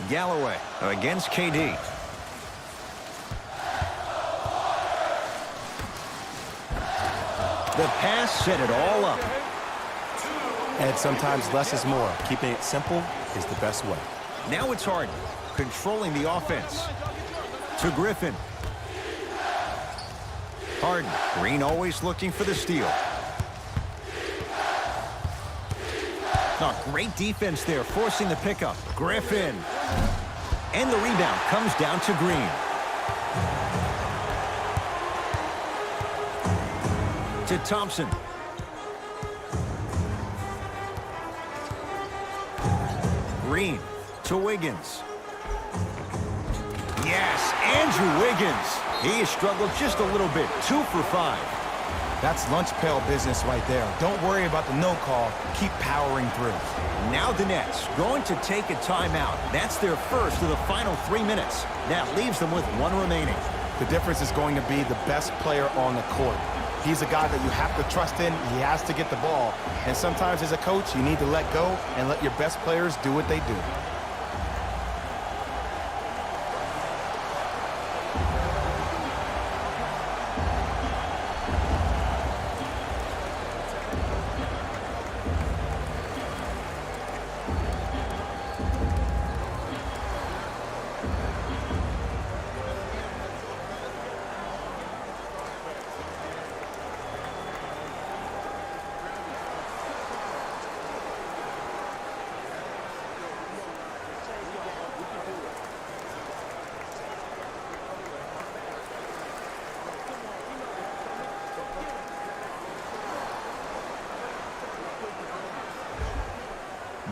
Galloway against KD. The pass set it all up. And sometimes less is more. Keeping it simple is the best way. Now it's Harden, controlling the offense. To Griffin. Harden. Green always looking for the steal. Oh, great defense there, forcing the pickup. Griffin. And the rebound comes down to Green. To Thompson. Green to Wiggins. Yes, Andrew Wiggins. He has struggled just a little bit. 2 for 5. That's lunch pail business right there. Don't worry about the no call. Keep powering through. Now the Nets going to take a timeout. That's their first of the final 3 minutes. That leaves them with 1 remaining. The difference is going to be the best player on the court. He's a guy that you have to trust in. He has to get the ball. And sometimes as a coach, you need to let go and let your best players do what they do.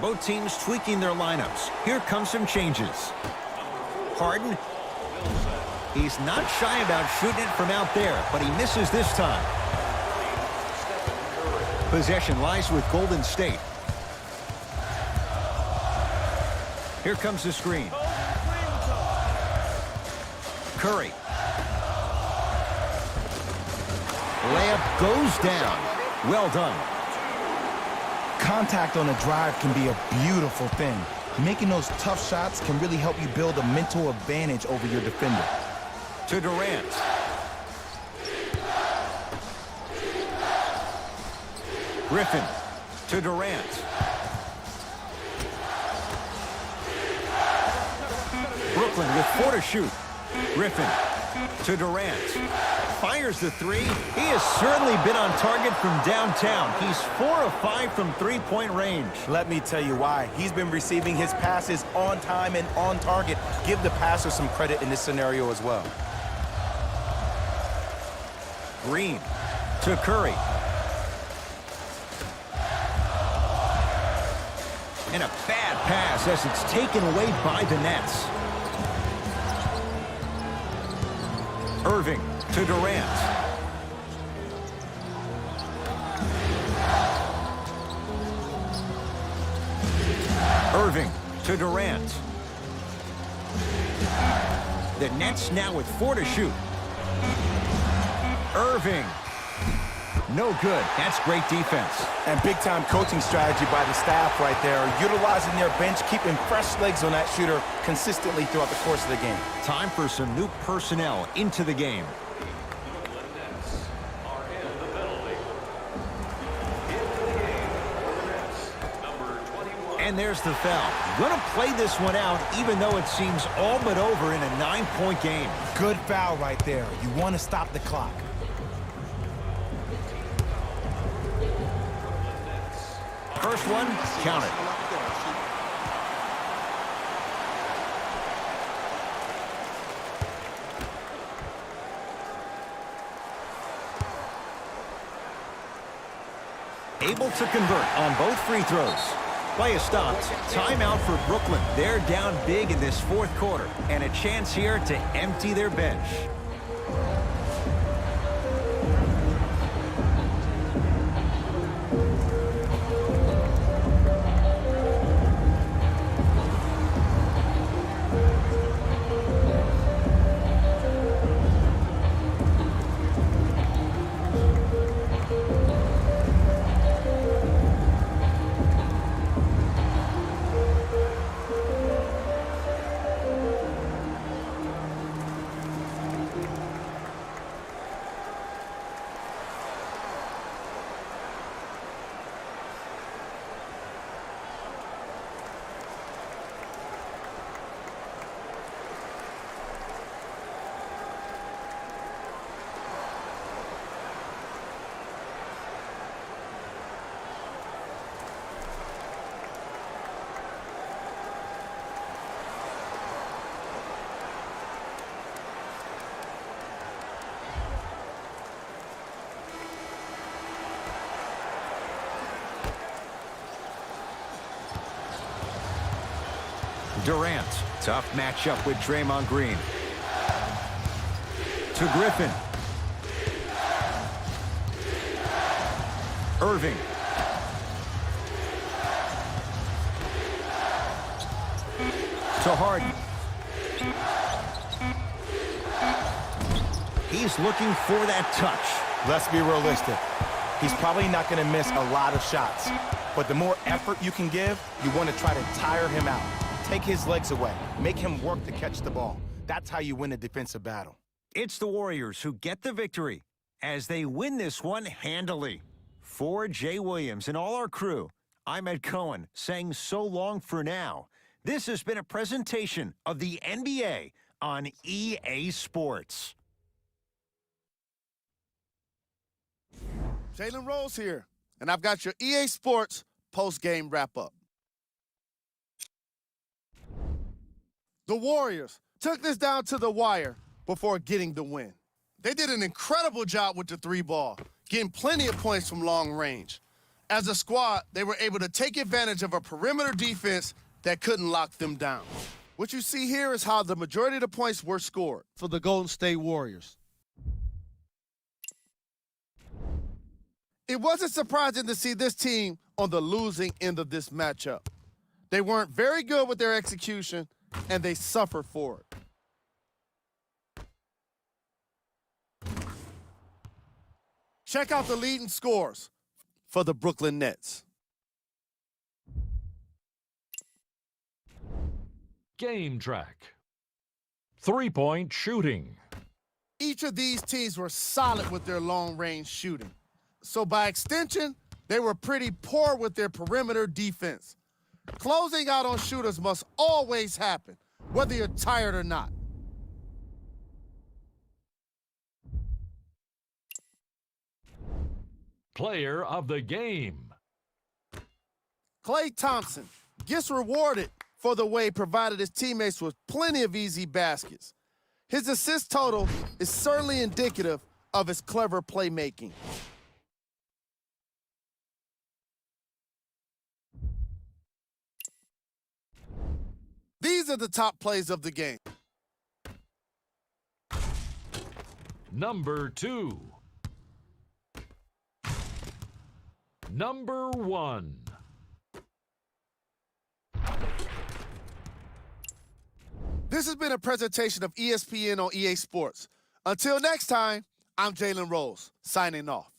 Both teams tweaking their lineups. Here come some changes. Harden. He's not shy about shooting it from out there, but he misses this time. Possession lies with Golden State. Here comes the screen. Curry. Layup goes down. Well done. Contact on a drive can be a beautiful thing. Making those tough shots can really help you build a mental advantage over your defender. To Durant. Griffin to Durant. Brooklyn with 4 to shoot. Griffin to Durant. Fires the 3. He has certainly been on target from downtown. He's 4 of 5 from three-point range. Let me tell you why. He's been receiving his passes on time and on target. Give the passer some credit in this scenario as well. Green to Curry. And a bad pass as it's taken away by the Nets. Irving to Durant. Irving to Durant. The Nets now with 4 to shoot. Irving. No good. That's great defense. And big-time coaching strategy by the staff right there, utilizing their bench, keeping fresh legs on that shooter consistently throughout the course of the game. Time for some new personnel into the game. And there's the foul. Gonna play this one out, even though it seems all but over in a 9-point game. Good foul right there. You want to stop the clock. First one, count it. Able to convert on both free throws. Play is stopped. Timeout for Brooklyn. They're down big in this fourth quarter, and a chance here to empty their bench. Durant, tough matchup with Draymond Green. To Griffin. Irving. To Harden. He's looking for that touch. Let's be realistic. He's probably not going to miss a lot of shots. But the more effort you can give, you want to try to tire him out. Take his legs away. Make him work to catch the ball. That's how you win a defensive battle. It's the Warriors who get the victory as they win this one handily. For Jay Williams and all our crew, I'm Ed Cohen saying so long for now. This has been a presentation of the NBA on EA Sports. Jalen Rose here, and I've got your EA Sports post-game wrap-up. The Warriors took this down to the wire before getting the win. They did an incredible job with the 3-ball, getting plenty of points from long range. As a squad, they were able to take advantage of a perimeter defense that couldn't lock them down. What you see here is how the majority of the points were scored for the Golden State Warriors. It wasn't surprising to see this team on the losing end of this matchup. They weren't very good with their execution, and they suffered for it. Check out the leading scores for the Brooklyn Nets. Game track. 3-point shooting. Each of these teams were solid with their long-range shooting. So by extension, they were pretty poor with their perimeter defense. Closing out on shooters must always happen, whether you're tired or not. Player of the game. Klay Thompson gets rewarded for the way he provided his teammates with plenty of easy baskets. His assist total is certainly indicative of his clever playmaking. These are the top plays of the game. Number 2. Number 1. This has been a presentation of ESPN on EA Sports. Until next time, I'm Jalen Rose, signing off.